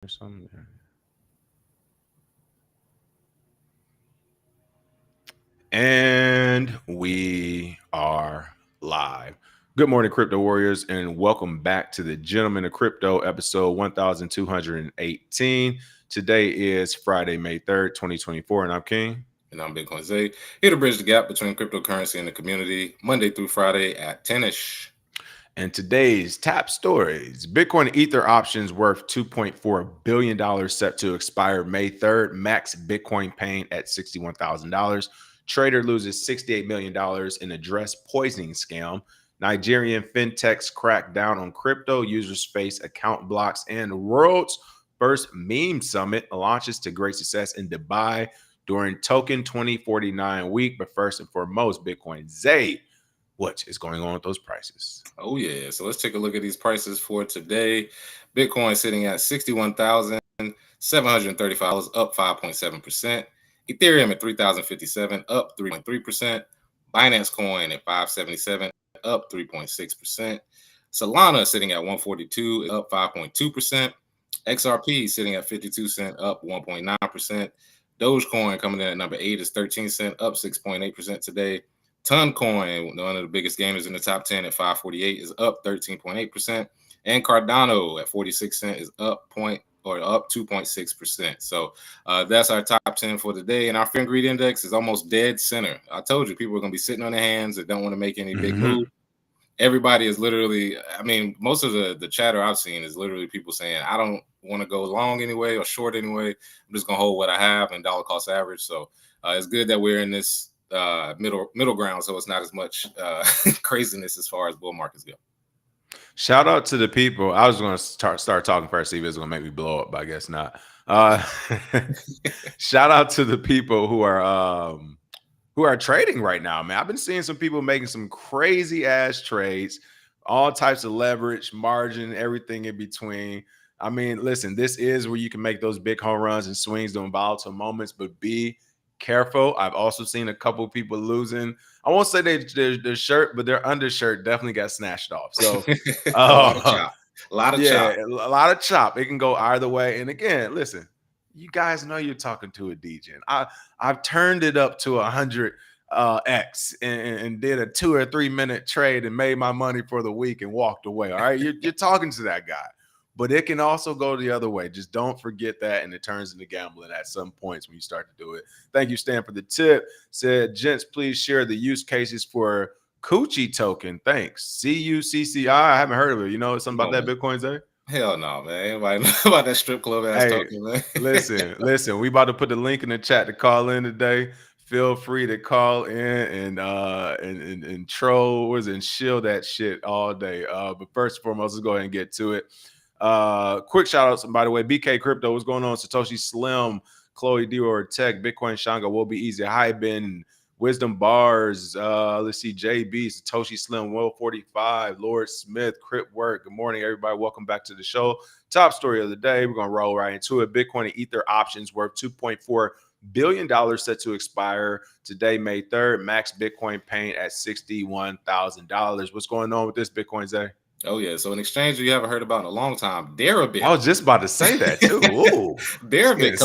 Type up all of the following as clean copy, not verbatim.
There's something there. And we are live. Good morning, crypto warriors, and welcome back to the Gentlemen of Crypto episode 1218. Today is Friday, May 3rd, 2024, and I'm King. And I'm Bitcoin Zay, here to bridge the gap between cryptocurrency and the community, Monday through Friday at 10-ish. And today's top stories: Bitcoin Ether options worth $2.4 billion set to expire May 3rd. Max Bitcoin pain at $61,000. Trader loses $68 million in address poisoning scam. Nigerian fintechs crack down on crypto. Users face account blocks. And world's first meme summit launches to great success in Dubai during Token 2049 week. But first and foremost, Bitcoin Zay, what is going on with those prices? Oh, yeah. So let's take a look at these prices for today. Bitcoin sitting at $61,735, up 5.7%. Ethereum at $3,057, up 3.3%. Binance Coin at $577, up 3.6%. Solana sitting at $142, up 5.2%. XRP sitting at 52 cents, up 1.9%. Dogecoin coming in at number 8 is 13 cents, up 6.8% today. Toncoin, one of the biggest gamers in the top 10 at 548, is up 13.8%. And Cardano at 46 cents is up 2.6%. So that's our top 10 for today. And our Fear and Greed Index is almost dead center. I told you people are going to be sitting on their hands and don't want to make any big moves. Everybody is literally, I mean, most of the chatter I've seen is literally people saying, I don't want to go long anyway or short anyway. I'm just going to hold what I have and dollar cost average. So it's good that we're in this middle ground, so it's not as much craziness as far as bull markets go. Shout out to the people. I was going to start talking first, see if it's going to make me blow up, but I guess not. Shout out to the people who are trading right now, man. I've been seeing some people making some crazy ass trades, all types of leverage, margin, everything in between. I mean, listen, this is where you can make those big home runs and swings during volatile moments, but be careful. I've also seen a couple of people losing. I won't say their shirt, but their undershirt definitely got snatched off. So a lot of chop. A lot of chop. It can go either way. And again, listen, you guys know you're talking to a DJ. I've turned it up to 100 X and did a 2 or 3 minute trade and made my money for the week and walked away. All right, you're talking to that guy. But it can also go the other way. Just don't forget that, and it turns into gambling at some points when you start to do it. Thank you, Stan, for the tip. Said, gents, please share the use cases for Coochie token. Thanks. CUCCI. I haven't heard of it. You know something about that, Bitcoin Zay? Hell no, man. Anybody know about that strip club ass token, man? listen. We about to put the link in the chat to call in today. Feel free to call in and troll and shield that shit all day. But first and foremost, let's go ahead and get to it. Quick shout outs, by the way. BK Crypto, what's going on? Satoshi Slim, Chloe Dior Tech, Bitcoin Shanga will be easy. Hi, Ben, Wisdom Bars. Let's see, JB, Satoshi Slim, Will 45, Lord Smith, Crypt Work. Good morning, everybody. Welcome back to the show. Top story of the day. We're gonna roll right into it. Bitcoin and Ether options worth $2.4 billion set to expire today, May 3rd. Max Bitcoin pain at $61,000. What's going on with this, Bitcoin Zay? Oh, yeah. So an exchange you haven't heard about in a long time, Deribit. I was just about to say that, too. Ooh, Deribit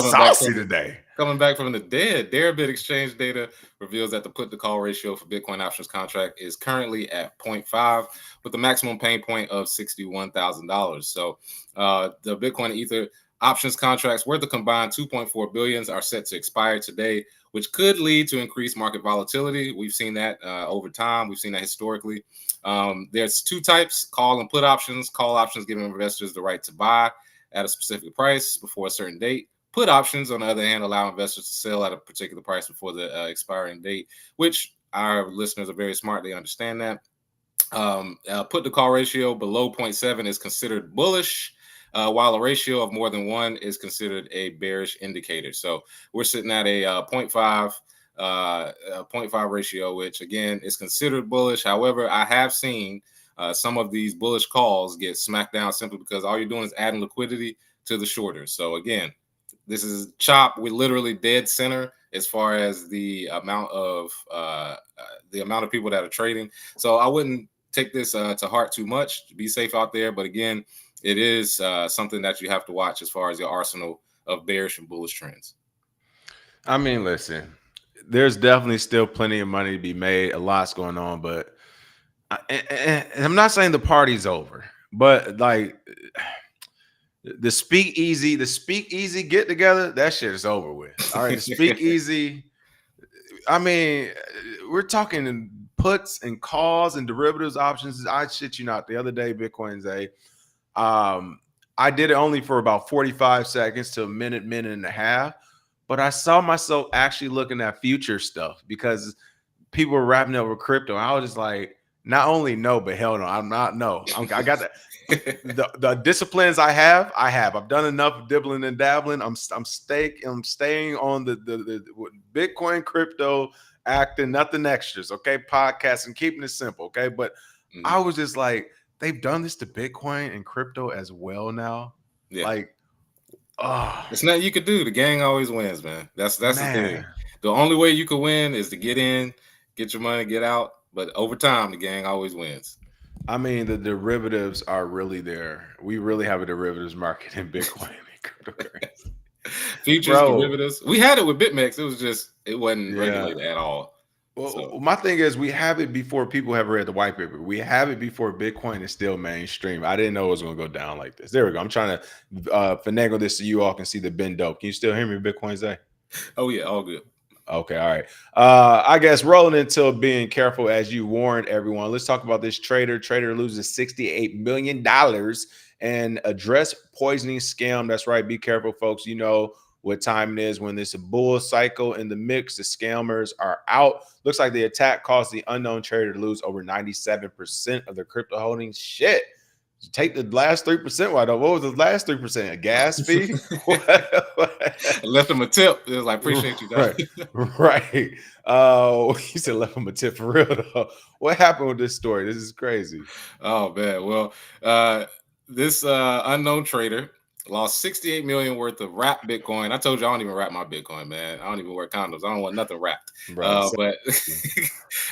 coming back from the dead. Deribit exchange data reveals that the put-to-call ratio for Bitcoin options contract is currently at 0.5 with a maximum pain point of $61,000. So the Bitcoin and Ether options contracts worth a combined $2.4 billion are set to expire today, which could lead to increased market volatility. We've seen that over time. We've seen that historically. There's two types: call and put options. Call options giving investors the right to buy at a specific price before a certain date. Put options, on the other hand, allow investors to sell at a particular price before the expiring date, which our listeners are very smart. They understand that. Put to call ratio below 0.7 is considered bullish, while a ratio of more than 1 is considered a bearish indicator. So we're sitting at a 0.5 ratio, which again is considered bullish. However, I have seen some of these bullish calls get smacked down simply because all you're doing is adding liquidity to the shorters. So again, this is chop. We're literally dead center as far as the amount of people that are trading. So I wouldn't take this to heart too much. Be safe out there. But again, it is something that you have to watch as far as your arsenal of bearish and bullish trends. I mean, listen, there's definitely still plenty of money to be made. A lot's going on, but and I'm not saying the party's over, but like the speakeasy get together, that shit is over with. All right, the speakeasy. I mean, we're talking puts and calls and derivatives options. I shit you not. The other day, Bitcoin's I did it only for about 45 seconds to a minute and a half, but I saw myself actually looking at future stuff because people were wrapping up with crypto. I was just like, not only no, but hell no, I'm not. No, I got that. The disciplines I've done enough dibbling and dabbling. I'm staying on the Bitcoin, crypto, acting, nothing extras. Okay, podcasting, keeping it simple. Okay, but I was just like, they've done this to Bitcoin and crypto as well now. Yeah. Like, it's nothing you could do. The gang always wins, man. That's the thing. The only way you can win is to get in, get your money, get out. But over time, the gang always wins. I mean, the derivatives are really there. We really have a derivatives market in Bitcoin and cryptocurrency. Futures, derivatives. We had it with BitMEX. It wasn't regulated at all. Well, my thing is, we have it before people have read the white paper. We have it before Bitcoin is still mainstream. I didn't know it was going to go down like this. There we go. I'm trying to finagle this so you all can see the Ben dope. Can you still hear me, Bitcoin Zay? Oh, yeah. All good. Okay. All right. I guess rolling into being careful as you warned everyone. Let's talk about this trader. Trader loses $68 million and address poisoning scam. That's right. Be careful, folks. You know what time it is when there's a bull cycle in the mix. The scammers are out. Looks like the attack caused the unknown trader to lose over 97% of their crypto holdings. Shit. Take the last 3%. Why though? What was the last 3%? A gas fee? I left him a tip. It was like, appreciate you guys. Right. He said left him a tip for real though. What happened with this story? This is crazy. Oh man. Well, this unknown trader lost 68 million worth of wrapped Bitcoin. I told you I don't even wrap my Bitcoin, man. I don't even wear condoms. I don't want nothing wrapped. But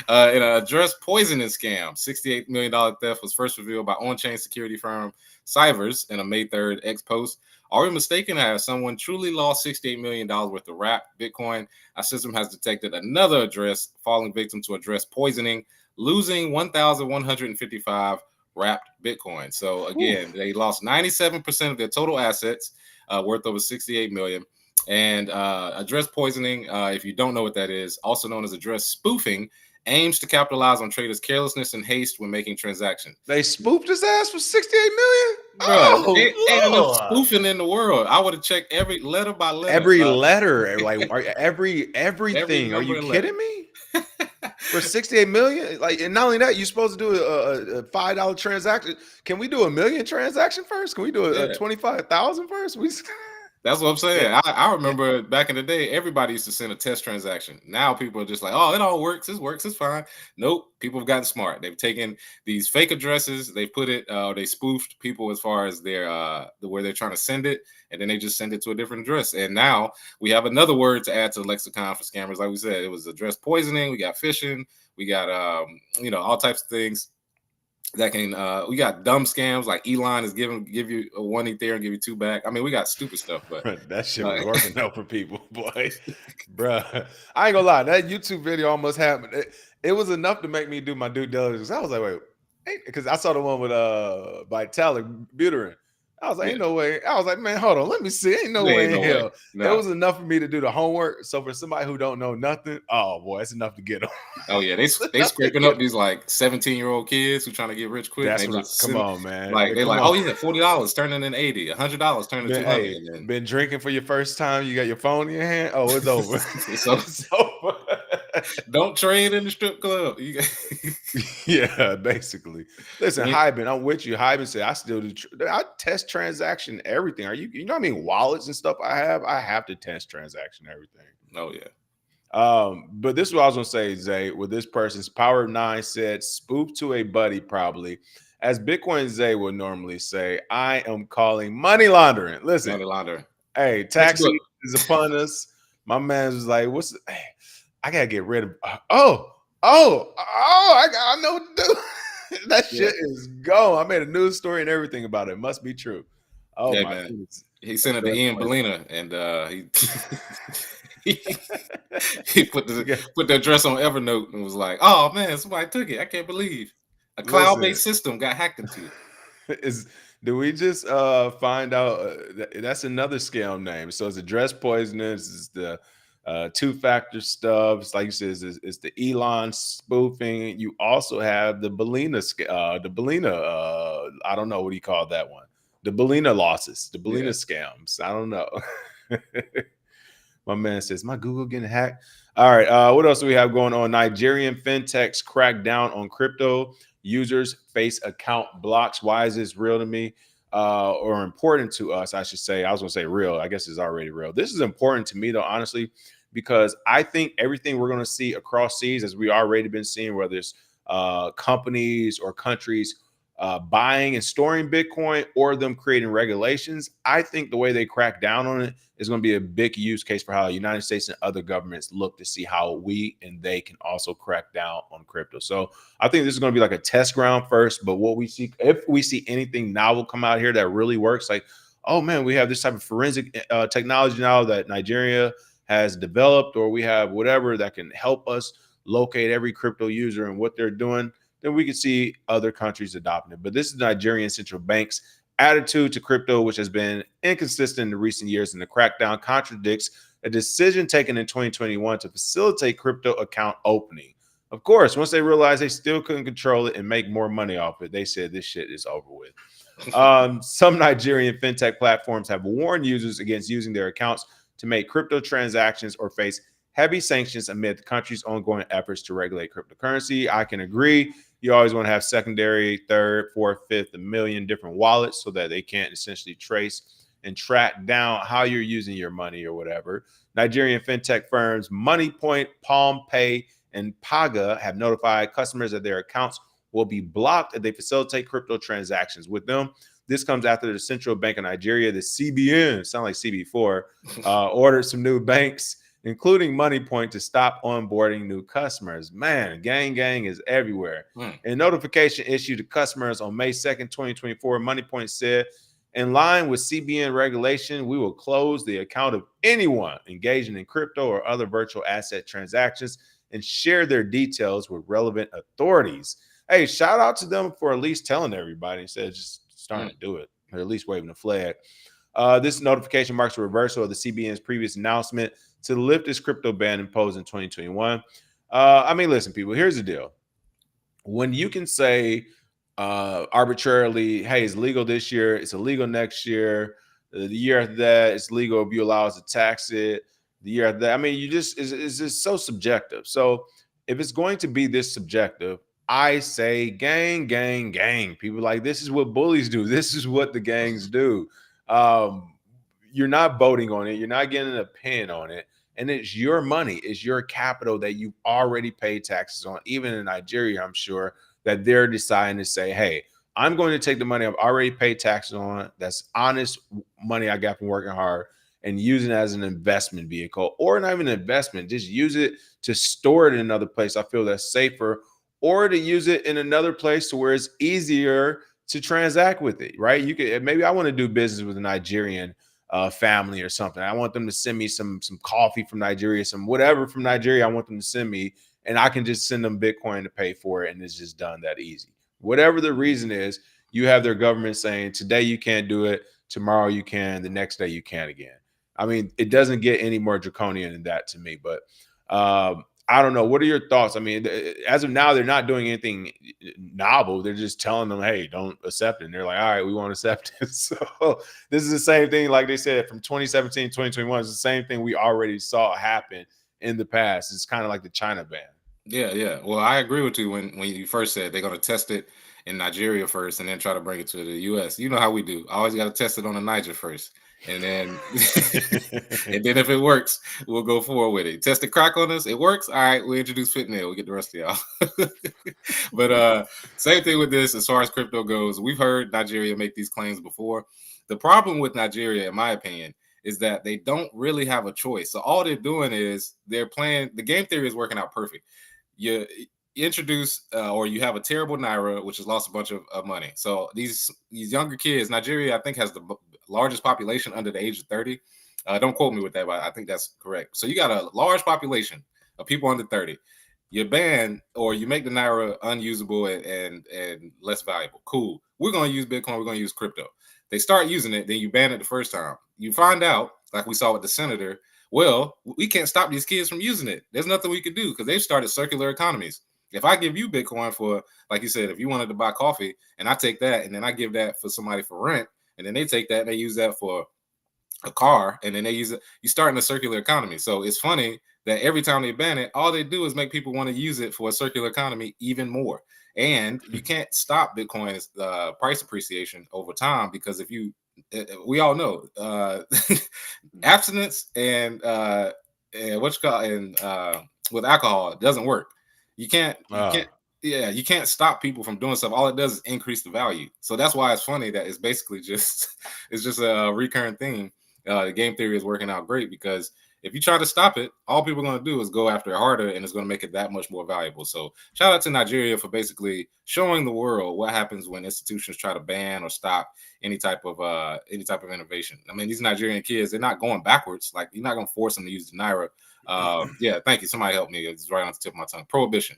in an address poisoning scam, $68 million theft was first revealed by on-chain security firm Cybers in a May 3rd X post. Are we mistaken? Has someone truly lost $68 million worth of wrapped Bitcoin? Our system has detected another address falling victim to address poisoning, losing 1,155 wrapped Bitcoin. So again, they lost 97% of their total assets, worth over 68 million. And address poisoning, if you don't know what that is, also known as address spoofing, aims to capitalize on traders' carelessness and haste when making transactions. They spoofed his ass for 68 million? Bro, ain't enough spoofing in the world. I would have checked every letter by letter. Every letter, like everything. Are you kidding me? For 68 million, like, and not only that, you're supposed to do a $5 transaction. Can we do $1 million transaction first? Can we do a 25,000 first? That's what I'm saying. I remember back in the day, everybody used to send a test transaction. Now people are just like, oh, it all works. It works. It's fine. Nope. People have gotten smart. They've taken these fake addresses. They put it, they spoofed people as far as their where they're trying to send it. And then they just send it to a different address. And now we have another word to add to the lexicon for scammers. Like we said, it was address poisoning. We got phishing. We got, all types of things. That can we got dumb scams like Elon is give you a 1 Ethereum, give you 2 back. I mean, we got stupid stuff, but that shit was working out for people, boy. Bruh. I ain't gonna lie, that YouTube video almost happened. It was enough to make me do my due diligence. I was like, wait, because I saw the one with Vitalik Buterin. I was like, ain't no way. I was like, man, hold on, let me see. Ain't no way in hell. No. It was enough for me to do the homework. So for somebody who don't know nothing, oh boy, it's enough to get them. Oh yeah, they scraping up these like 17-year-old kids who trying to get rich quick. That's what come on, man. Like they're like, oh, you had $40 turning in 80, $100 turning 200. Hey, been drinking for your first time. You got your phone in your hand. Oh, it's over. It's over. Don't trade in the strip club. Yeah, basically. Listen, Hyben, I'm with you. Hyben said I still do. I test transaction everything. Are you know what I mean? Wallets and stuff I have to test transaction everything. Oh yeah. But this is what I was gonna say, Zay. With this person's Power 9 said, spoof to a buddy, probably. As Bitcoin Zay would normally say, I am calling money laundering. Listen, money laundering. Hey, tax season is upon us. My man was like, I gotta get rid of I know what to do. That shit is gone. I made a news story and everything about it. Must be true. Oh Yeah, my man. goodness. He sent it to That's Ian funny. Bellina, and he he put Yeah. the address on Evernote and was like, "Oh man, somebody took it. I can't believe a Listen, cloud-based system got hacked into." is do we just find out that's another scam name? So it's address poisonous, it's the two-factor stuff. It's like you said, it's the Elon spoofing. You also have the Bellina, I don't know what do you call that one. The Bellina losses, the Bellina Yeah. scams. I don't know. My man says, my Google getting hacked. All right. What else do we have going on? Nigerian fintechs crack down on crypto. Users face account blocks. Why is this real to me? Or important to us, I should say. I was going to say real. I guess it's already real. This is important to me, though, honestly, because I think everything we're going to see across seas, as we already been seeing, whether it's companies or countries buying and storing Bitcoin or them creating regulations, I think the way they crack down on it is going to be a big use case for how the United States and other governments look to see how we and they can also crack down on crypto. So I think this is going to be like a test ground first. But what we see, if we see anything novel come out here that really works, like, oh man, we have this type of forensic technology now that Nigeria has developed, or we have whatever that can help us locate every crypto user and what they're doing, then we can see other countries adopting it. But this is Nigerian central bank's attitude to crypto, which has been inconsistent in recent years, and the crackdown contradicts a decision taken in 2021 to facilitate crypto account opening. Of course, once they realized they still couldn't control it and make more money off it, they said this shit is over with. Some Nigerian fintech platforms have warned users against using their accounts to make crypto transactions or face heavy sanctions amid the country's ongoing efforts to regulate cryptocurrency. I can agree. You always want to have secondary, third, fourth, fifth, a million different wallets so that they can't essentially trace and track down how you're using your money or whatever. Nigerian fintech firms MoneyPoint, PalmPay, and Paga have notified customers that their accounts will be blocked if they facilitate crypto transactions with them. This comes after the Central Bank of Nigeria, the CBN, sound like CB4, ordered some new banks, including MoneyPoint, to stop onboarding new customers. Man, gang is everywhere. A notification issued to customers on May 2nd, 2024, MoneyPoint said, in line with CBN regulation, we will close the account of anyone engaging in crypto or other virtual asset transactions and share their details with relevant authorities. Hey, shout out to them for at least telling everybody instead of just starting to do it, or at least waving a flag. This notification marks a reversal of the CBN's previous announcement to lift its crypto ban imposed in 2021. I mean, listen, people, here's the deal. When you can say arbitrarily, hey, it's legal this year, it's illegal next year, the year after that, it's legal if you allow us to tax it, the year after that, I mean, it's just so subjective. So if it's going to be this subjective, I say gang. People like, this is what bullies do. This is what the gangs do. You're not voting on it. You're not getting a pin on it. And it's your money. It's your capital that you've already paid taxes on. Even in Nigeria, I'm sure that they're deciding to say, hey, I'm going to take the money I've already paid taxes on. That's honest money I got from working hard, and use it as an investment vehicle, or not even an investment. Just use it to store it in another place I feel that's safer, or to use it in another place to where it's easier to transact with it, right? You could, maybe I want to do business with a Nigerian family or something. I want them to send me some coffee from Nigeria, some whatever from Nigeria I want them to send me, and I can just send them Bitcoin to pay for it, and it's just done that easy. Whatever the reason is, you have their government saying today you can't do it, tomorrow you can, the next day you can again. I mean, it doesn't get any more draconian than that to me, but I don't know. What are your thoughts? I mean, as of now, they're not doing anything novel. They're just telling them, hey, don't accept it. And they're like, all right, we won't accept it. So this is the same thing, like they said, from 2017, 2021. It's the same thing we already saw happen in the past. It's kind of like the China ban. Yeah. Well, I agree with you when you first said they're going to test it in Nigeria first and then try to bring it to the US. You know how we do. Always got to test it on the Niger first. And then and then if it works, we'll go forward with it. Test the crack on us. It works. All right, we introduce fentanyl. We get the rest of y'all. But same thing with this as far as crypto goes. We've heard Nigeria make these claims before. The problem with Nigeria, in my opinion, is that they don't really have a choice. So all they're doing is they're playing, the game theory is working out perfect. introduce or you have a terrible naira, which has lost a bunch of money. So these younger kids, Nigeria, I think, has the largest population under the age of 30. Don't quote me with that, but I think that's correct. So you got a large population of people under 30. You ban or you make the naira unusable and less valuable. Cool. We're going to use Bitcoin. We're going to use crypto. They start using it. Then you ban it the first time. You find out, like we saw with the senator, well, we can't stop these kids from using it. There's nothing we can do because they've started circular economies. If I give you Bitcoin for, like you said, if you wanted to buy coffee and I take that and then I give that for somebody for rent, and then they take that and they use that for a car, and then they use it, you start in a circular economy. So it's funny that every time they ban it, all they do is make people want to use it for a circular economy even more. And you can't stop Bitcoin's price appreciation over time because if you, we all know, abstinence and with alcohol, it doesn't work. You can't, you can't stop people from doing stuff. All it does is increase the value. So that's why it's funny that it's basically just a recurring theme. The game theory is working out great because if you try to stop it, all people are going to do is go after it harder, and it's going to make it that much more valuable. So shout out to Nigeria for basically showing the world what happens when institutions try to ban or stop any type of innovation. I mean, these Nigerian kids, they're not going backwards. Like, you're not going to force them to use the naira. Yeah, thank you. Somebody help me. It's right on the tip of my tongue. Prohibition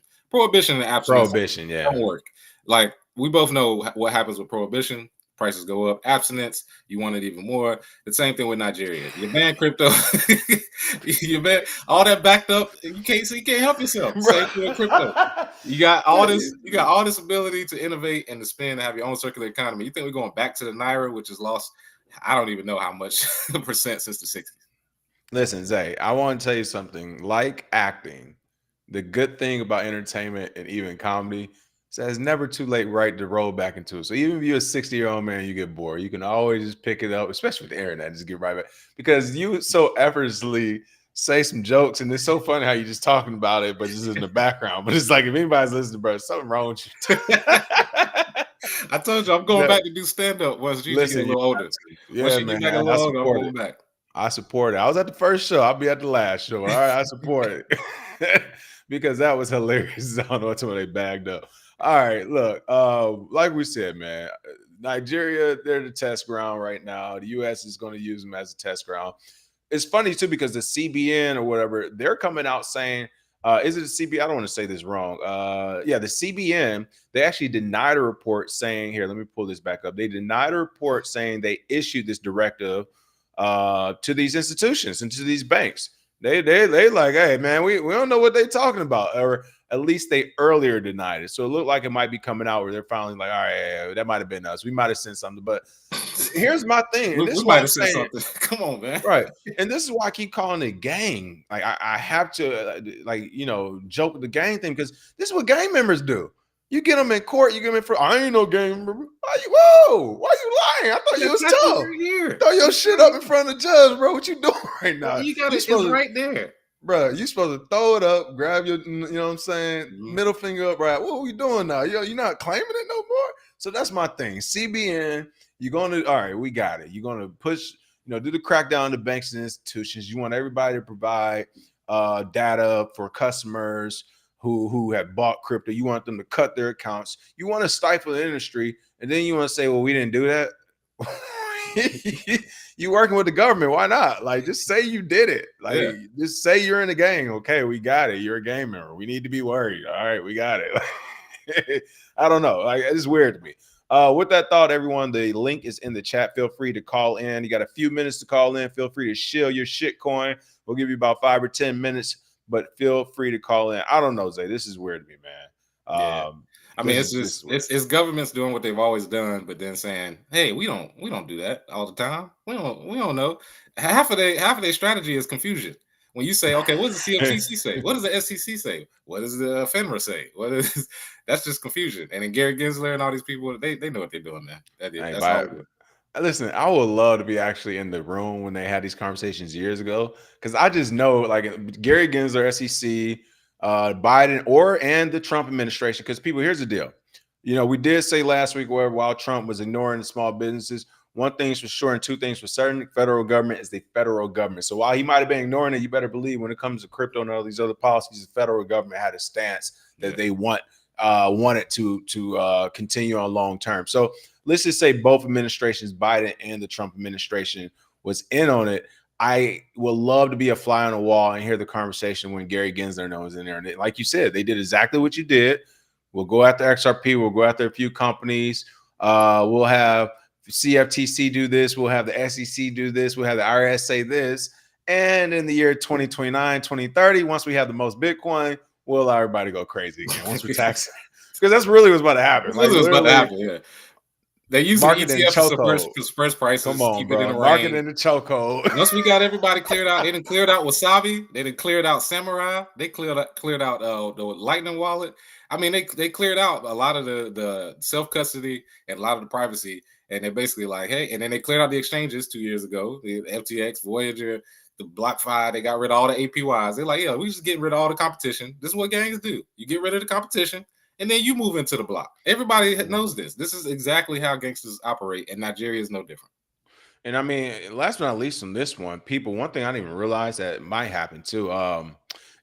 and abstinence don't work. Like, we both know what happens with prohibition. Prices go up. Abstinence, you want it even more. The same thing with Nigeria. You ban crypto, you ban all that backed up. You can't help yourself. Same thing with crypto. You got all this ability to innovate and to spend and have your own circular economy. You think we're going back to the naira, which has lost, I don't even know how much percent since the 60s. Listen, Zay, I want to tell you something. Like acting, the good thing about entertainment and even comedy is that it's never too late, right, to roll back into it. So even if you're a 60-year-old man, you get bored, you can always just pick it up, especially with the internet, just get right back. Because you so effortlessly say some jokes, and it's so funny how you're just talking about it, but just in the background. But it's like, if anybody's listening, bro, something wrong with you. I told you I'm going back to do stand-up once Gigi get a little older. Yeah, once man, get back a little older, I'm going back. I support it. I was at the first show. I'll be at the last show. All right, I support it. Because that was hilarious. I don't know until they bagged up. All right, look, like we said, man, Nigeria, they're the test ground right now. The U.S. is going to use them as a test ground. It's funny, too, because the CBN or whatever, they're coming out saying, is it a CBN? I don't want to say this wrong. Yeah, the CBN, they actually denied a report saying, here, let me pull this back up. They denied a report saying they issued this directive to these institutions and to these banks. They like, hey, man, we don't know what they're talking about, or at least they earlier denied it. So it looked like it might be coming out where they're finally like, all right, yeah, that might have been us. We might have sent something. But here's my thing. We might have sent something. Come on, man. Right. And this is why I keep calling it gang. Like, I have to, like, joke with the gang thing, because this is what gang members do. You get them in court, you get them in front. I ain't no gang member. Why you lying? I thought you was tough. Throw your shit up in front of the judge, bro. What you doing right now? You got it's right there. Bro, you supposed to throw it up, grab your, what I'm saying, middle finger up, right? What are we doing now? You're not claiming it no more? So that's my thing. CBN, you're going to, all right, we got it. You're going to push, do the crackdown on the banks and institutions. You want everybody to provide data for customers who have bought crypto. You want them to cut their accounts. You want to stifle the industry, and then you want to say, well, we didn't do that. You working with the government, why not? Like, just say you did it. Like, just say you're in the gang. Okay, we got it. You're a gang member. We need to be worried. All right, we got it. I don't know. Like, it's weird to me. With that thought, everyone, the link is in the chat. Feel free to call in. You got a few minutes to call in. Feel free to shill your shit coin. We'll give you about 5 or 10 minutes, but feel free to call in. I don't know, Zay. This is weird to me, man. I mean, it's governments doing what they've always done, but then saying, "Hey, we don't do that all the time. We don't know." Half of their strategy is confusion. When you say, "Okay, what does the CFTC say? What does the SEC say? What does the FINRA say? That's just confusion." And then Gary Gensler and all these people, they know what they're doing, man. That's all good. Listen, I would love to be actually in the room when they had these conversations years ago, because I just know, like, Gary Gensler, SEC, Biden and the Trump administration. Because people, here's the deal. We did say last week where while Trump was ignoring the small businesses, one thing's for sure and two things for certain: the federal government is the federal government. So while he might have been ignoring it, you better believe when it comes to crypto and all these other policies, the federal government had a stance that they want it to continue on long term. So let's just say both administrations, Biden and the Trump administration, was in on it. I would love to be a fly on the wall and hear the conversation when Gary Gensler was in there. And like you said, they did exactly what you did. We'll go after XRP. We'll go after a few companies. We'll have CFTC do this. We'll have the SEC do this. We'll have the IRS say this. And in the year 2029, 2030, once we have the most Bitcoin, we'll allow everybody to go crazy again once we're taxing. Because that's really what's about to happen. Like, what's about to happen, yeah. They use the ETF to suppress prices. Come on, keep bro. It in the Market range. in the chokehold. Once we got everybody cleared out, they done cleared out Wasabi. They done cleared out Samurai. They cleared out the Lightning Wallet. I mean, they cleared out a lot of the self-custody and a lot of the privacy. And they're basically like, hey, and then they cleared out the exchanges 2 years ago. The FTX, Voyager, the BlockFi, they got rid of all the APYs. They're like, yeah, we just getting rid of all the competition. This is what gangs do. You get rid of the competition, and then you move into the block. Everybody knows this. This is exactly how gangsters operate, and Nigeria is no different. And I mean, last but not least on this one, one thing I didn't even realize that might happen too.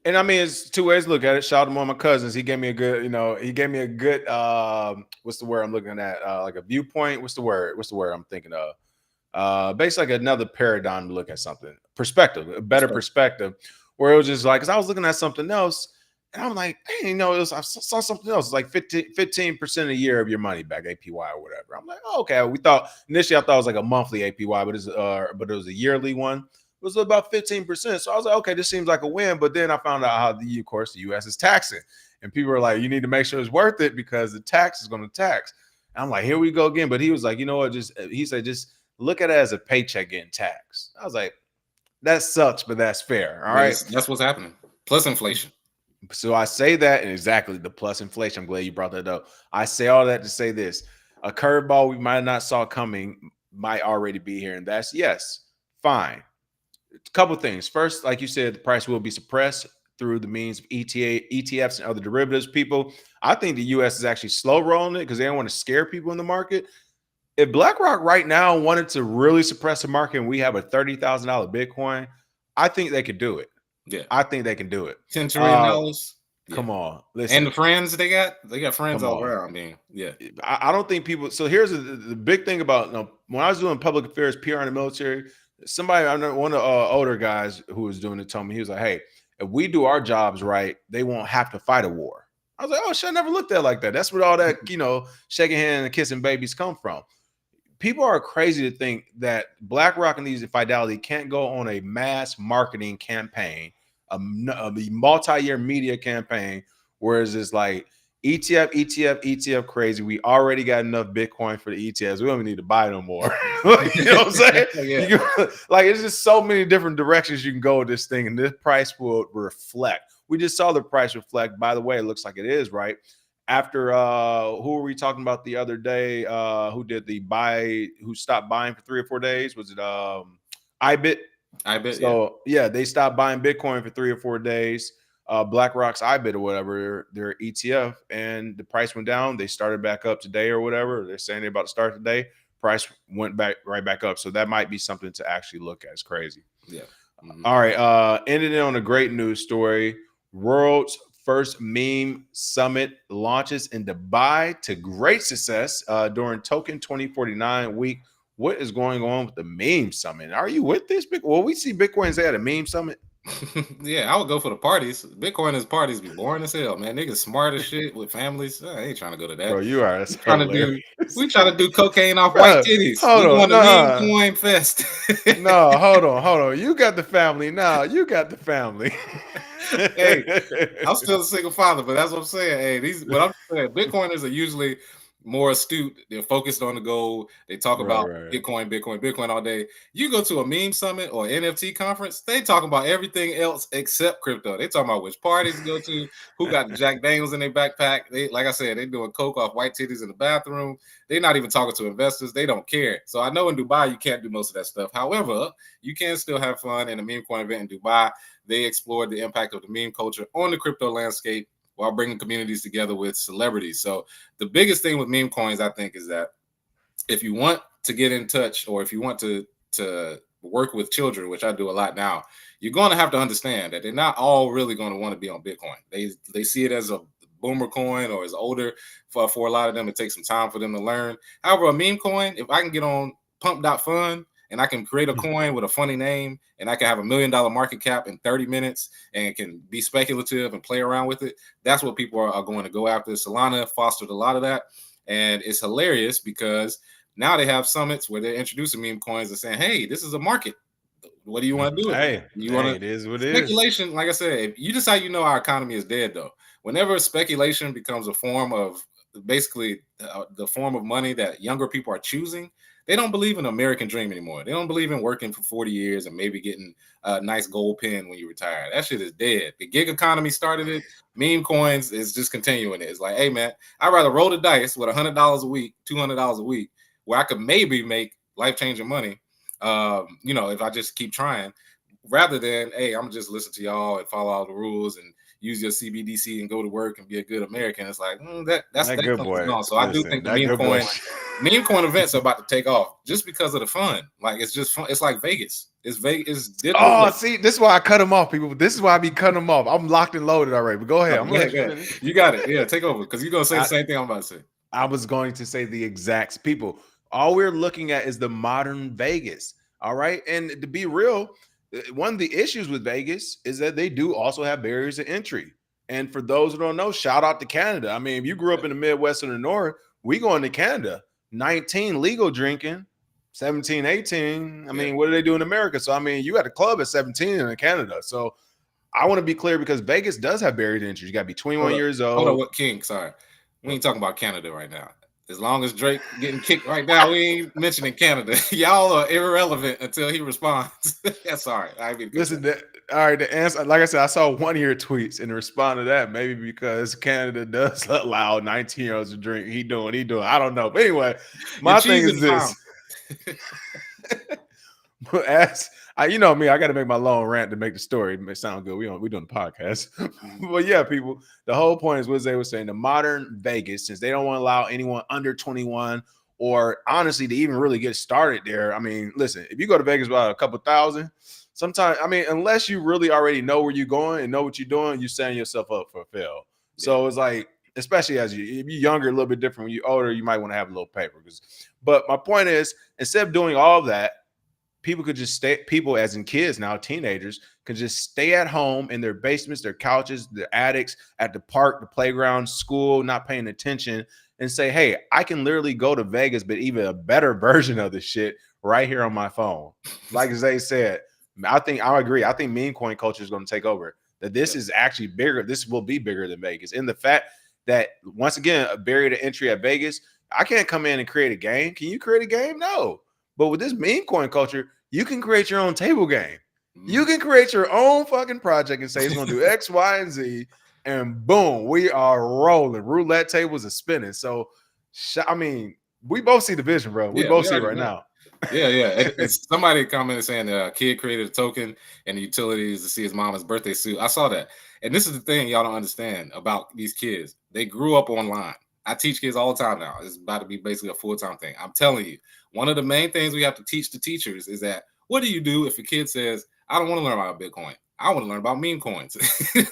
And I mean, it's two ways to look at it. Shout out to one of my cousins. He gave me a good, what's the word I'm looking at? Like a viewpoint. What's the word I'm thinking of? Basically like another paradigm to look at something. Perspective, a better perspective. Where it was just like, because I was looking at something else, and I'm like, hey, I saw something else. It's like 15% a year of your money back, APY or whatever. I'm like, oh, okay. Initially I thought it was like a monthly APY, but it was a yearly one. It was about 15%. So I was like, okay, this seems like a win. But then I found out how the U.S. is taxing. And people are like, you need to make sure it's worth it because the tax is going to tax. And I'm like, here we go again. But he was like, you know what? He said, just look at it as a paycheck getting taxed. I was like, that sucks, but that's fair. All right. That's what's happening. Plus inflation. So I say that, and exactly the plus inflation. I'm glad you brought that up. I say all that to say this: a curveball we might not saw coming might already be here, and that's yes, fine. A couple things. First, like you said, the price will be suppressed through the means of ETFs and other derivatives. People, I think the U.S. is actually slow rolling it because they don't want to scare people in the market. If BlackRock right now wanted to really suppress the market and we have a $30,000 Bitcoin, I think they could do it. Yeah, I think they can do it. $10 trillion. Come on, listen. And the friends they got friends all around. I mean, yeah. I don't think people. So here's the big thing about when I was doing public affairs, PR in the military. Somebody, I know one of the older guys who was doing it told me, he was like, "Hey, if we do our jobs right, they won't have to fight a war." I was like, "Oh shit, I never looked at it like that." That's where all that shaking hands and kissing babies come from. People are crazy to think that BlackRock and these Fidelity can't go on a mass marketing campaign, a multi-year media campaign, whereas it's like ETF crazy. We already got enough Bitcoin for the ETFs. We don't need to buy no more. You know what I'm saying? Yeah. Like it's just so many different directions you can go with this thing, and this price will reflect. We just saw the price reflect. By the way, it looks like it is right. After who were we talking about the other day? Who stopped buying for 3 or 4 days? Was it IBIT? IBIT. So yeah, they stopped buying Bitcoin for 3 or 4 days. BlackRock's IBIT or whatever, their ETF, and the price went down. They started back up today or whatever. They're saying they're about to start today. Price went right back up. So that might be something to actually look at. It's crazy. Yeah. Mm-hmm. All right. Ended it on a great news story. World's first meme summit launches in Dubai to great success during Token 2049 week. What is going on with the meme summit? Are you with this? Well, we see Bitcoin's at a meme summit. Yeah, I would go for the parties. Bitcoiners parties be boring as hell, man. Niggas smart as shit with families. I ain't trying to go to that. Bro, you are. That's we trying to do cocaine off white titties. Hold on, meme coin fest. No, hold on. You got the family now. You got the family. Hey, I'm still a single father, but that's what I'm saying. Hey, but I'm saying Bitcoiners are usually more astute. They're focused on the goal. They talk about Bitcoin all day. You go to a meme summit or NFT conference, they talk about everything else except crypto. They talk about which parties to go to, who got the Jack Daniels in their backpack. They, like I said, they doing coke off white titties in the bathroom. They're not even talking to investors. They don't care. So I know in Dubai you can't do most of that stuff. However, you can still have fun in a meme coin event in Dubai. They explored the impact of the meme culture on the crypto landscape while bringing communities together with celebrities. So the biggest thing with meme coins, I think, is that if you want to get in touch or if you want to work with children, which I do a lot now, you're going to have to understand that they're not all really going to want to be on Bitcoin. They see it as a boomer coin or is older. For a lot of them, it takes some time for them to learn. However, a meme coin, if I can get on pump.fun and I can create a coin with a funny name and I can have $1 million market cap in 30 minutes and it can be speculative and play around with it, that's what people are going to go after. Solana fostered a lot of that. And it's hilarious because now they have summits where they're introducing meme coins and saying, hey, this is a market. What do you want to do with it? You want it is what it speculation, is. like I said, you just how you know our economy is dead, though. Whenever speculation becomes a form of basically the form of money that younger people are choosing, they don't believe in the American dream anymore. They don't believe in working for 40 years and maybe getting a nice gold pen when you retire. That shit is dead. The gig economy started it. Meme coins is just continuing it. It's like, hey, man, I'd rather roll the dice with $100 a week, $200 a week, where I could maybe make life-changing money, if I just keep trying, rather than, hey, I'm just listen to y'all and follow all the rules and use your CBDC and go to work and be a good American. It's like that's that good comes boy. on. So listen, I do think the meme coin events are about to take off just because of the fun. Like it's just fun. It's like Vegas. It's Vegas. See, this is why I cut them off, people. This is why I be cutting them off. I'm locked and loaded already. But go ahead. I'm gonna let you finish. You got it. Yeah, take over because you're gonna say the same thing I'm about to say. I was going to say the exact people. All we're looking at is the modern Vegas. All right. And to be real, one of the issues with Vegas is that they do also have barriers to entry. And for those who don't know, shout out to Canada. I mean, if you grew up in the Midwest or the North, we going to Canada. 19 legal drinking, 17, 18. I mean, what do they do in America? So, I mean, you at a club at 17 in Canada. So I want to be clear because Vegas does have barriers to entry. You got to be 21 years old. Hold on, what King? Sorry. We ain't talking about Canada right now. As long as Drake getting kicked right now, we ain't mentioning Canada. Y'all are irrelevant until he responds. That's all right. Listen, all right. The answer, like I said, I saw one of your tweets and respond to that. Maybe because Canada does allow 19-year-olds to drink. He doing. I don't know. But anyway, my thing is this. But you know me, I got to make my long rant to make the story. It may sound good. We doing the podcast. But yeah, people, the whole point is what they were saying. The modern Vegas, since they don't want to allow anyone under 21 or honestly to even really get started there. I mean, listen, if you go to Vegas about a couple thousand, sometimes, I mean, unless you really already know where you're going and know what you're doing, you're setting yourself up for a fail. Yeah. So it's like, especially if you're younger, a little bit different. When you're older, you might want to have a little paper. But my point is, instead of doing all of that, people could just people as in kids now, teenagers, can just stay at home in their basements, their couches, their attics, at the park, the playground, school, not paying attention, and say, hey, I can literally go to Vegas, but even a better version of the shit right here on my phone. Like Zay said, I agree. I think meme coin culture is going to take over. That this is actually bigger. This will be bigger than Vegas. And the fact that, once again, a barrier to entry at Vegas, I can't come in and create a game. Can you create a game? No. But with this meme coin culture, you can create your own table game. You can create your own fucking project and say it's going to do X, Y, and Z, and boom, we are rolling. Roulette tables are spinning. So, I mean, we both see the vision, bro. We both see it right now. Yeah. It's somebody commented saying a kid created a token and the utility is to see his mama's birthday suit. I saw that. And this is the thing y'all don't understand about these kids. They grew up online. I teach kids all the time now. It's about to be basically a full-time thing. I'm telling you, one of the main things we have to teach the teachers is that what do you do if a kid says, I don't want to learn about Bitcoin. I want to learn about meme coins,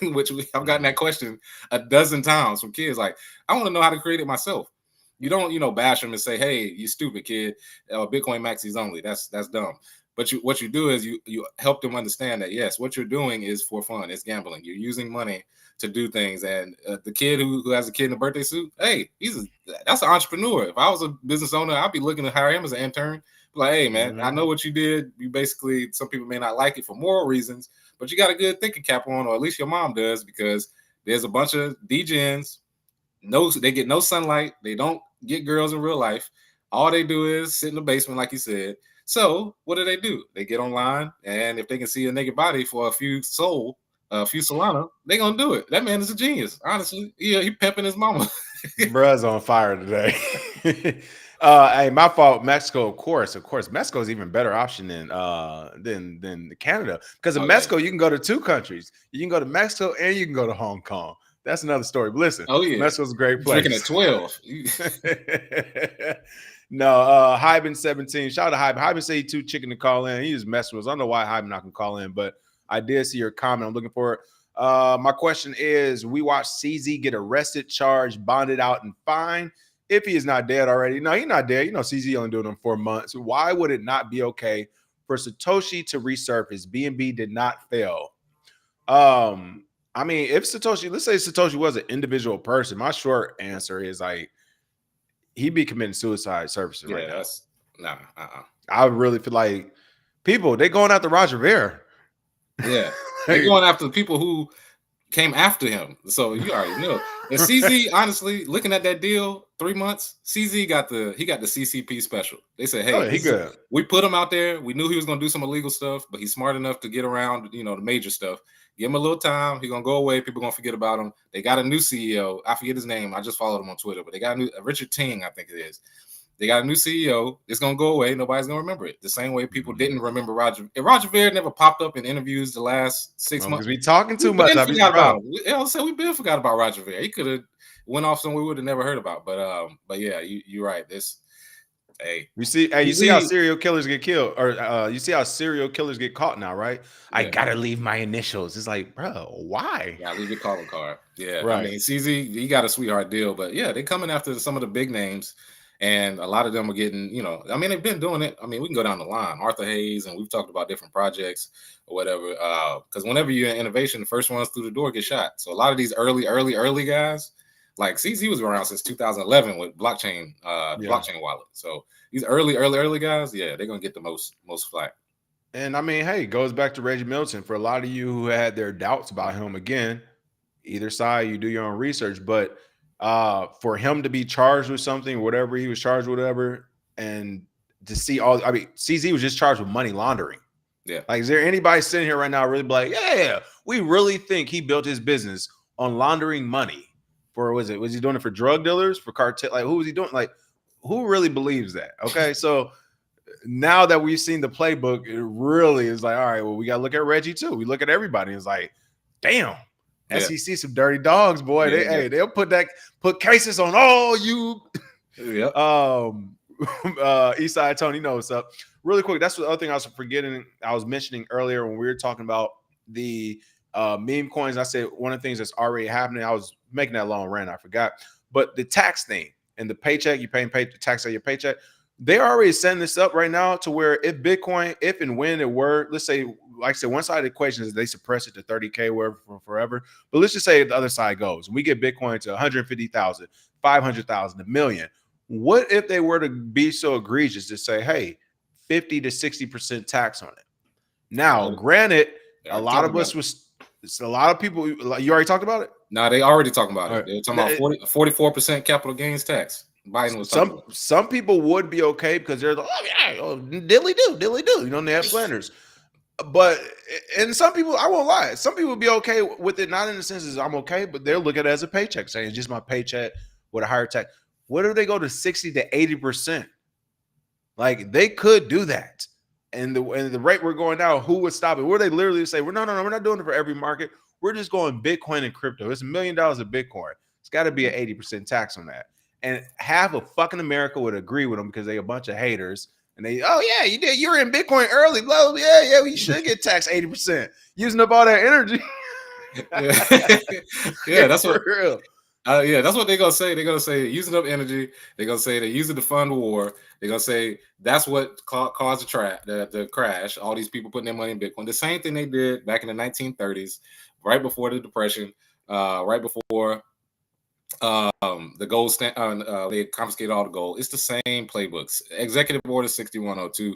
which I've gotten that question a dozen times from kids. Like, I want to know how to create it myself. You don't, bash them and say, hey, you stupid kid, Bitcoin maxis only. That's dumb. But what you do is you help them understand that, yes, what you're doing is for fun. It's gambling. You're using money to do things. And the kid who has a kid in a birthday suit, hey, that's an entrepreneur. If I was a business owner, I'd be looking to hire him as an intern. Like, hey, man, I know what you did. You basically, some people may not like it for moral reasons, but you got a good thinking cap on, or at least your mom does, because there's a bunch of degens. They get no sunlight. They don't get girls in real life. All they do is sit in the basement, like you said. So what do? They get online, and if they can see a naked body for a few Solana, they gonna do it. That man is a genius, honestly. Yeah, he pimping his mama. Bruh's on fire today. Hey, my fault. Mexico, of course. Mexico is even better option than Canada, because in Mexico you can go to two countries. You can go to Mexico and you can go to Hong Kong. That's another story. But listen, Mexico's a great place. Drinking at 12. No, Hyben 17. Shout out to Hyben. Hyben said he too chicken to call in. He just messing with us. I don't know why Hyben not gonna call in, but I did see your comment. I'm looking for it. My question is, we watched CZ get arrested, charged, bonded out, and fined. If he is not dead already. No, he's not dead. You know, CZ only doing them 4 months. Why would it not be okay for Satoshi to resurface? BNB did not fail. I mean, if Satoshi, let's say Satoshi was an individual person, my short answer is like he'd be committing suicide services right now. That's I really feel like people, they going after Roger Ver. Yeah, they're going after the people who came after him. So you already know. And CZ, honestly, looking at that deal, 3 months, CZ got the CCP special. They said, hey, he good. We put him out there. We knew he was going to do some illegal stuff, but he's smart enough to get around, you know, the major stuff. Give him a little time. He's going to go away. People going to forget about him. They got a new CEO. I forget his name. I just followed him on Twitter, but they got a new Richard Ting, I think it is. They got a new CEO. It's going to go away. Nobody's going to remember it. The same way people didn't remember Roger. If Roger Ver never popped up in interviews the last 6 months. Because we talking too much. I forgot about him. We been forgot about Roger Ver. He could have went off somewhere we would have never heard about. But yeah, you're right. You see how serial killers get killed, or you see how serial killers get caught now, right? Yeah. I gotta leave my initials. It's like, bro, why? Yeah, leave your calling card. Yeah, right. I mean, CZ, he got a sweetheart deal, but yeah, they're coming after some of the big names, and a lot of them are getting, you know, I mean, they've been doing it. I mean, we can go down the line, Arthur Hayes, and we've talked about different projects or whatever. Because whenever you're in innovation, the first ones through the door get shot. So a lot of these early guys. Like CZ was around since 2011 with blockchain, blockchain wallet. So these early guys, yeah, they're gonna get the most flack. And I mean, hey, it goes back to Reggie Milton. For a lot of you who had their doubts about him, again, either side, you do your own research. But for him to be charged with something, whatever he was charged with, whatever, and to see all, I mean, CZ was just charged with money laundering. Yeah. Like, is there anybody sitting here right now really like, yeah, we really think he built his business on laundering money? For was he doing it for drug dealers, for cartel? Like, who was he doing? Like, who really believes that? Okay, so now that we've seen the playbook, it really is like, all right, well, we got to look at Reggie too. We look at everybody. It's like, damn, SEC some dirty dogs, boy. They'll put cases on all you. Yeah. Eastside Tony knows what's up. Really quick, that's the other thing I was forgetting. I was mentioning earlier when we were talking about the meme coins. I said one of the things that's already happening. I was making that long rant, I forgot. But the tax thing and the paycheck, you paying the tax on your paycheck, they're already setting this up right now to where if Bitcoin, if and when it were, let's say, like I said, one side of the equation is they suppress it to 30K wherever for forever. But let's just say the other side goes. We get Bitcoin to 150,000, 500,000, $1 million. What if they were to be so egregious to say, hey, 50 to 60% tax on it? Now, granted, a lot of people, you already talked about it? No, they already talking about it. They're talking about 44% capital gains tax. Biden was talking about. Some people would be okay because they're like, oh yeah, dilly do. You know, they have planners. But and some people, I won't lie, some people would be okay with it, not in the sense that I'm okay, but they'll look at it as a paycheck, saying it's just my paycheck with a higher tax. What if they go to 60 to 80%? Like, they could do that. And the rate we're going now, who would stop it? Where they literally say, well, no, we're not doing it for every market. We're just going Bitcoin and crypto. It's $1 million of Bitcoin. It's got to be an 80% tax on that. And half of fucking America would agree with them because they a bunch of haters. And they, oh yeah, you did. You're in Bitcoin early, blah, blah, yeah, you should get taxed 80%. Using up all that energy. Yeah, that's what. Real. That's what they're gonna say. They're gonna say using up energy. They're gonna say they're using to fund war. They're gonna say that's what caused the crash. All these people putting their money in Bitcoin. The same thing they did back in the 1930s, right before the Depression, right before the gold they confiscated all the gold. It's the same playbooks. Executive Order 6102.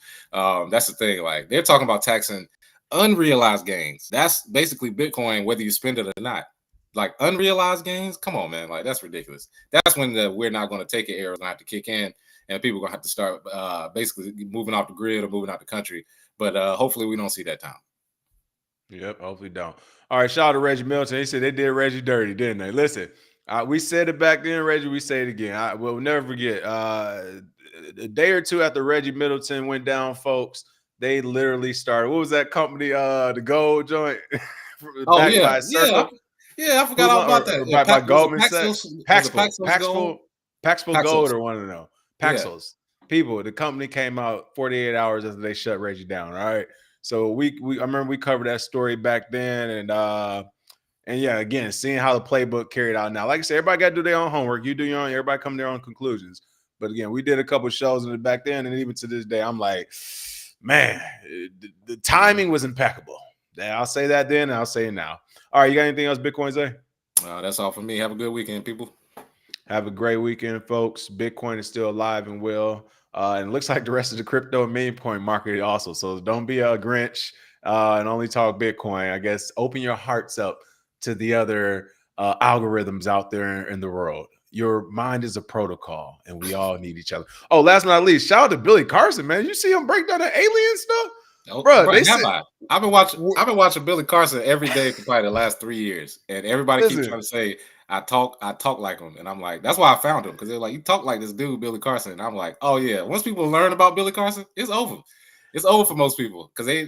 That's the thing. Like, they're talking about taxing unrealized gains. That's basically Bitcoin, whether you spend it or not. Like, unrealized gains, come on, man. Like, that's ridiculous. That's when we're not going to take it era is going to have to kick in, and people are going to have to start basically moving off the grid or moving out the country. But hopefully we don't see that time. Yep, hopefully don't. All right, shout out to Reggie Milton. He said they did Reggie dirty, didn't they? Listen, we said it back then, Reggie. We say it again. We'll never forget. A day or two after Reggie Middleton went down, folks, they literally started. What was that company? The Gold joint. Oh yeah, yeah. I forgot all about that. By Goldman Sachs, Paxful Gold, or one of them. Paxos. Yeah. People. The company came out 48 hours after they shut Reggie down. All right. So I remember we covered that story back then, and And yeah, again, seeing how the playbook carried out now. Like I said, everybody got to do their own homework. You do your own, everybody come to their own conclusions. But again, we did a couple shows in the back then, and even to this day, I'm like, man, the timing was impeccable. I'll say that then, and I'll say it now. All right, you got anything else, Bitcoin Zay? That's all for me. Have a good weekend, people. Have a great weekend, folks. Bitcoin is still alive and well. And it looks like the rest of the crypto and meme coin market also. So don't be a Grinch and only talk Bitcoin. I guess open your hearts up to the other algorithms out there in the world. Your mind is a protocol, and we all need each other. Oh, last but not least, shout out to Billy Carson, man. You see him break down the alien stuff? Oh, bro, I've been watching Billy Carson every day for probably the last 3 years, and everybody keeps trying to say I talk like him, and I'm like, that's why I found him, because they're like, you talk like this dude Billy Carson, and I'm like, oh yeah. Once people learn about Billy Carson, it's over. It's over for most people because they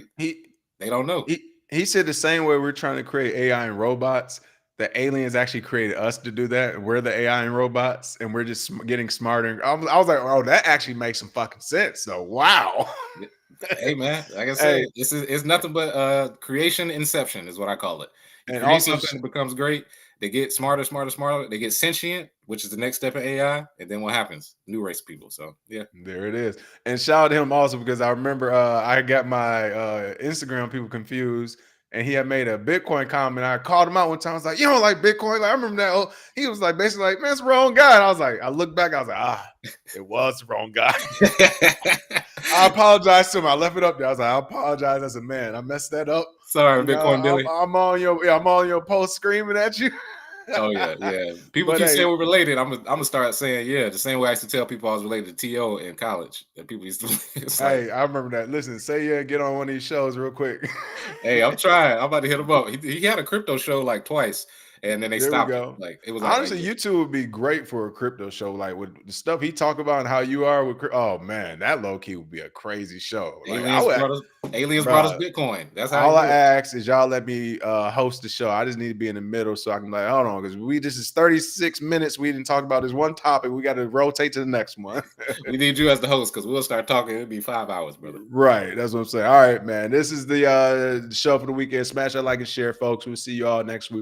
don't know. He said the same way we're trying to create AI and robots, the aliens actually created us to do that, and we're the AI and robots, and we're just getting smarter. I was like, oh, that actually makes some fucking sense. So wow. Hey man, like I said, it's nothing but creation inception is what I call it. You and create also something that becomes great. They get smarter. They get sentient, which is the next step in AI. And then what happens? New race of people. So yeah, there it is. And shout out to him also, because I remember I got my Instagram people confused, and he had made a Bitcoin comment. I called him out one time. I was like, you don't like Bitcoin? Like, I remember that. He was like, basically like, man, it's the wrong guy. And I was like, I looked back. I was like, it was the wrong guy. I apologize to him. I left it up there. I was like, I apologize as a man. I messed that up. Sorry, Bitcoin Billy. I'm on your post screaming at you. Oh yeah. People keep saying we're related. I'm gonna start saying the same way I used to tell people I was related to T.O. in college. That people used to. I remember that. Listen, say get on one of these shows real quick. Hey, I'm trying. I'm about to hit him up. He had a crypto show like twice. And then they stopped it. Like it was honestly, YouTube would be great for a crypto show. Like with the stuff he talk about and how you are with. Oh man, that low key would be a crazy show. Like, aliens brought us Bitcoin. That's how. All I ask is y'all let me host the show. I just need to be in the middle so I can like, hold on, because this is 36 minutes. We didn't talk about this one topic. We got to rotate to the next one. We need you as the host because we'll start talking. It'll be 5 hours, brother. Right. That's what I'm saying. All right, man. This is the show for the weekend. Smash that like and share, folks. We'll see you all next week.